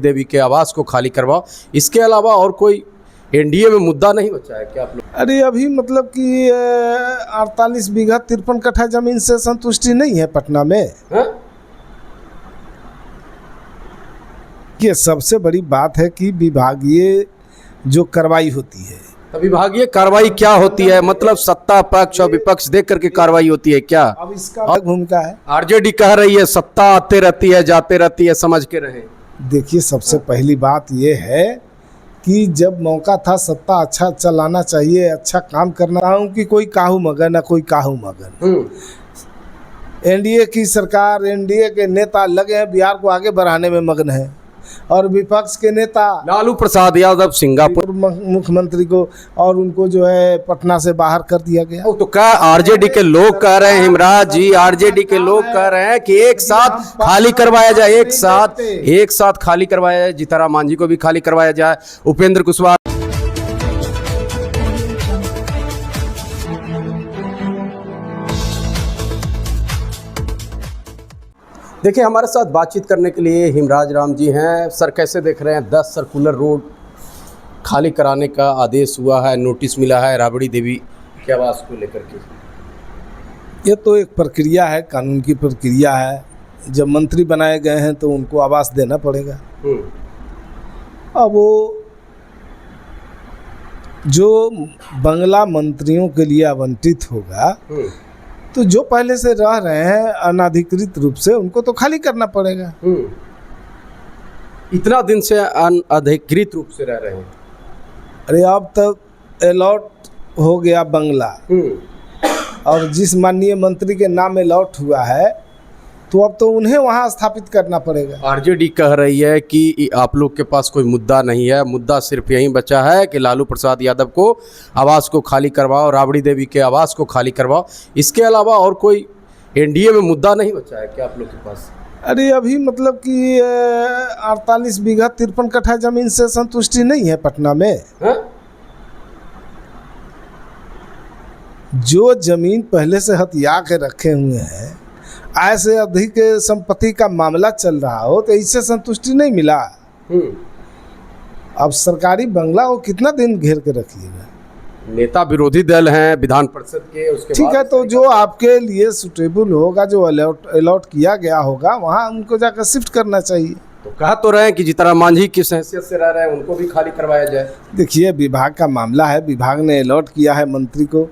देवी के आवास को खाली करवाओ। इसके अलावा और कोई एनडीए में मुद्दा नहीं बचा है क्या आप लोग? अरे अभी मतलब कि 48 बीघा 53 कट्ठा जमीन से संतुष्टि नहीं है पटना में। ये सबसे बड़ी बात है कि विभागीय जो कार्रवाई होती है, तो विभागीय कार्रवाई क्या होती है? मतलब सत्ता पक्ष और विपक्ष देख करके कार्रवाई होती है क्या? अब इसका अलग भूमिका है। आरजेडी कह रही है सत्ता आते रहती है जाते रहती है, समझ के रहे। देखिए, सबसे पहली बात ये है कि जब मौका था सत्ता अच्छा चलाना चाहिए, अच्छा काम करना हूँ कि कोई काहू मगन ना कोई काहू मगन। एनडीए की सरकार, एनडीए के नेता लगे हैं बिहार को आगे बढ़ाने में मगन है, और विपक्ष के नेता लालू प्रसाद यादव सिंगापुर मुख्यमंत्री को और उनको जो है पटना से बाहर कर दिया गया। तो क्या आरजेडी के लोग कह रहे हैं, हिमराज जी, आरजेडी के लोग कह रहे हैं कि एक साथ खाली करवाया जाए, एक साथ खाली करवाया जाए, जीतनराम मांझी को भी खाली करवाया जाए, उपेंद्र कुशवाहा। देखिए, हमारे साथ बातचीत करने के लिए हिमराज राम जी हैं। सर, कैसे देख रहे हैं? 10 सर्कुलर रोड खाली कराने का आदेश हुआ है, नोटिस मिला है राबड़ी देवी के आवास को लेकर के। ये तो एक प्रक्रिया है, कानून की प्रक्रिया है। जब मंत्री बनाए गए हैं तो उनको आवास देना पड़ेगा। अब वो जो बंगला मंत्रियों के लिए आवंटित होगा, तो जो पहले से रह रहे हैं अनाधिकृत रूप से, उनको तो खाली करना पड़ेगा। इतना दिन से अनाधिकृत रूप से रह रहे हैं। अरे अब तक अलॉट हो गया बंगला, और जिस माननीय मंत्री के नाम अलॉट हुआ है तो अब तो उन्हें वहां स्थापित करना पड़ेगा। आरजेडी कह रही है कि आप लोग के पास कोई मुद्दा नहीं है, मुद्दा सिर्फ यही बचा है कि लालू प्रसाद यादव को आवास को खाली करवाओ, राबड़ी देवी के आवास को खाली करवाओ। इसके अलावा और कोई एनडीए में मुद्दा नहीं बचा है क्या आप लोग के पास? अरे अभी मतलब कि 48 बीघा 53 कट्ठा जमीन से संतुष्टि नहीं है पटना में। जो जमीन पहले से हथिया के रखे हुए हैं, आय से अधिक संपत्ति का मामला चल रहा हो, तो इससे संतुष्टि नहीं मिला। अब सरकारी बंगला को कितना दिन घेर के रखिएगा? नेता विरोधी दल हैं विधान परिषद के, उसके ठीक है, तो जो आपके लिए सुटेबल होगा, जो अलॉट किया गया होगा, वहाँ उनको जाकर शिफ्ट करना चाहिए। तो कह तो रहे हैं कि जीतनराम मांझी किस हैसियत से रह रहे हैं, उनको भी खाली करवाया जाए। देखिए, विभाग का मामला है, विभाग ने अलॉट किया है मंत्री को,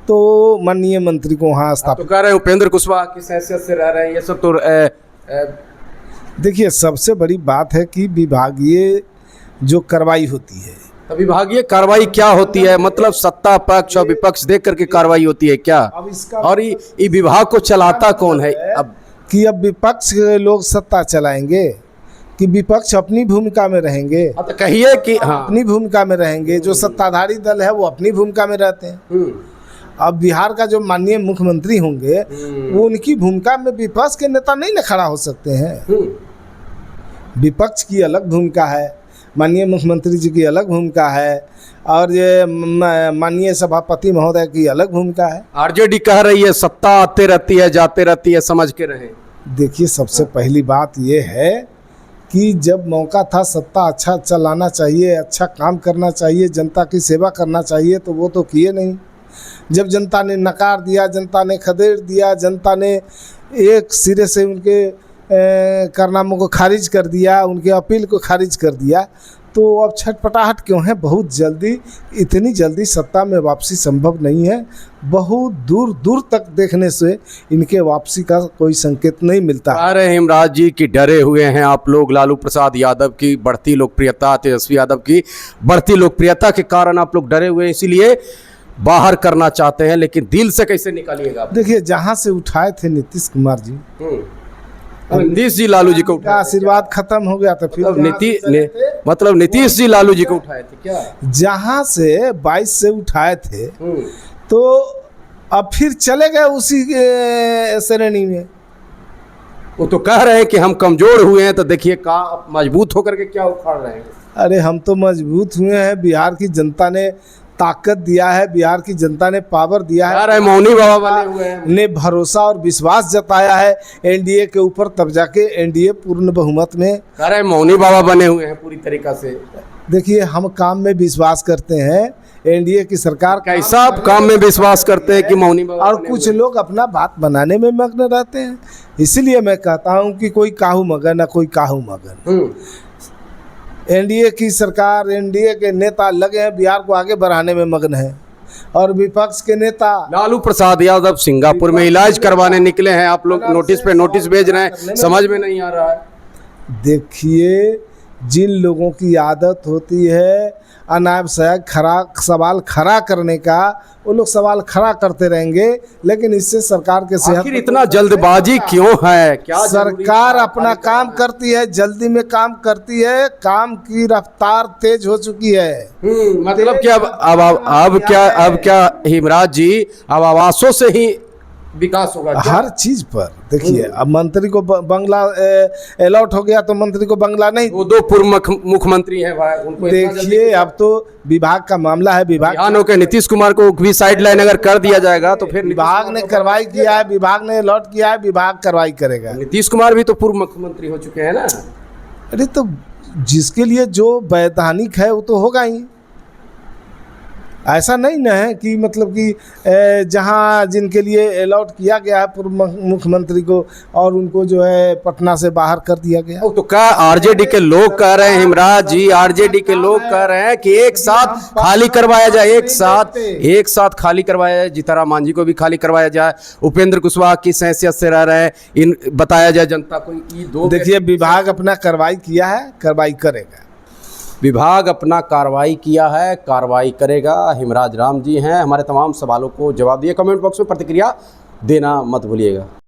तो माननीय मंत्री को वहाँ स्थापित। तो कह रहे हैं उपेंद्र कुशवाहा किस हैसियत से रह रहे हैं, ये सब तो देखिए, सबसे बड़ी बात है कि विभागीय जो कार्रवाई होती है। तो विभागीय कार्रवाई क्या होती है? मतलब सत्ता पक्ष और विपक्ष देख करके कार्रवाई होती है क्या? अब इसका और ये विभाग को चलाता कौन है? अब कि अब विपक्ष के लोग सत्ता चलाएंगे कि विपक्ष अपनी भूमिका में रहेंगे? तो कहिए कि हाँ, अपनी भूमिका में रहेंगे। जो सत्ताधारी दल है वो अपनी भूमिका में रहते हैं। अब बिहार का जो माननीय मुख्यमंत्री होंगे, वो उनकी भूमिका में विपक्ष के नेता नहीं न खड़ा हो सकते हैं। विपक्ष की अलग भूमिका है, माननीय मुख्यमंत्री जी की अलग भूमिका है, और ये माननीय सभापति महोदय की अलग भूमिका है। आरजेडी कह रही है सत्ता आते रहती है जाते रहती है, समझ के रहे। देखिए, सबसे पहली बात ये है कि जब मौका था सत्ता अच्छा चलाना चाहिए, अच्छा काम करना चाहिए, जनता की सेवा करना चाहिए, तो वो तो किए नहीं। जब जनता ने नकार दिया, जनता ने खदेड़ दिया, जनता ने एक सिरे से उनके कारनामों को खारिज कर दिया, उनके अपील को खारिज कर दिया, तो अब छटपटाहट क्यों है? बहुत जल्दी, इतनी जल्दी सत्ता में वापसी संभव नहीं है। बहुत दूर दूर तक देखने से इनके वापसी का कोई संकेत नहीं मिलता। अरे हिमराज जी की डरे हुए हैं आप लोग, लालू प्रसाद यादव की बढ़ती लोकप्रियता, तेजस्वी यादव की बढ़ती लोकप्रियता के कारण आप लोग डरे हुए हैं, इसीलिए बाहर करना चाहते हैं। लेकिन दिल से कैसे निकालिएगा? देखिए, जहाँ से उठाए थे नीतीश कुमार जी, नीतीश जी लालू जी को उठाए, आशीर्वाद खत्म हो गया था, फिर मतलब नीतीश जी लालू जी को उठाए थे क्या? जहाँ से 22 से उठाए थे, तो अब फिर चले गए उसी श्रेणी में। वो तो कह रहे हैं कि हम कमजोर हुए हैं, तो देखिए मजबूत होकर के क्या उखाड़ रहे हैं। अरे हम तो मजबूत हुए हैं, बिहार की जनता ने ताकत दिया है, बिहार की जनता ने पावर दिया कह है, रहे मौनी बाबा बने हुए हैं। ने भरोसा और विश्वास जताया है एनडीए के ऊपर, तब जाके एनडीए पूर्ण बहुमत में। कह रहे मौनी बाबा बने हुए हैं पूरी तरीका से। देखिए, हम काम में विश्वास करते हैं, एनडीए की सरकार कैसा आप काम में विश्वास करते हैं कि मौनी बाबा और बने कुछ हुए हैं? लोग अपना बात बनाने में मग्न रहते हैं। इसीलिए मैं कहता हूं कि कोई काहू मगन ना कोई काहू मगन। एनडीए की सरकार, एनडीए के नेता लगे हैं बिहार को आगे बढ़ाने में मग्न है, और विपक्ष के नेता लालू प्रसाद यादव सिंगापुर में इलाज करवाने निकले हैं, आप लोग नोटिस पे नोटिस भेज रहे हैं, समझ में नहीं आ रहा है। देखिए, जिन लोगों की आदत होती है अनावश्यक सवाल खड़ा करने का, वो लोग सवाल खड़ा करते रहेंगे, लेकिन इससे सरकार के सेहत आखिर इतना जल्दबाजी क्यों है? क्या सरकार अपना काम करती है, जल्दी में काम करती है, काम की रफ्तार तेज हो चुकी है। मतलब कि अब क्या हिमराज जी, अब आवासों से ही विकास होगा क्या? हर चीज पर देखिए, अब मंत्री को बंगला अलॉट हो गया तो मंत्री को बंगला नहीं। वो दो पूर्व मुख्यमंत्री हैं भाई, उनको इतना जल्दी देखिए, अब तो विभाग का मामला है, ध्यान हो के नीतीश कुमार को भी साइड लाइन अगर कर दिया जाएगा तो फिर विभाग ने कार्रवाई किया है, विभाग ने अलॉट किया है, विभाग कार्रवाई करेगा। नीतीश कुमार भी तो पूर्व मुख्यमंत्री हो चुके हैं ना। अरे तो जिसके लिए जो वैधानिक है वो तो होगा ही। ऐसा नहीं ना है कि मतलब कि जहां जिनके लिए अलॉट किया गया है पूर्व मुख्यमंत्री को, और उनको जो है पटना से बाहर कर दिया गया। तो क्या आरजेडी के लोग कह रहे हैं हिमराज जी, आरजेडी के लोग कह रहे हैं कि एक साथ खाली करवाया जाए, एक साथ खाली करवाया जाए, जीतनराम मांझी को भी खाली करवाया जाए, उपेंद्र कुशवाहा की हैसियत से रह रहे हैं, इन बताया जाए जनता को। ये दो देखिए, विभाग अपना कार्रवाई किया है, कार्रवाई करेगा। विभाग अपना कार्रवाई किया है, कार्रवाई करेगा। हिमराज राम जी हैं, हमारे तमाम सवालों को जवाब दिए। कमेंट बॉक्स में प्रतिक्रिया देना मत भूलिएगा।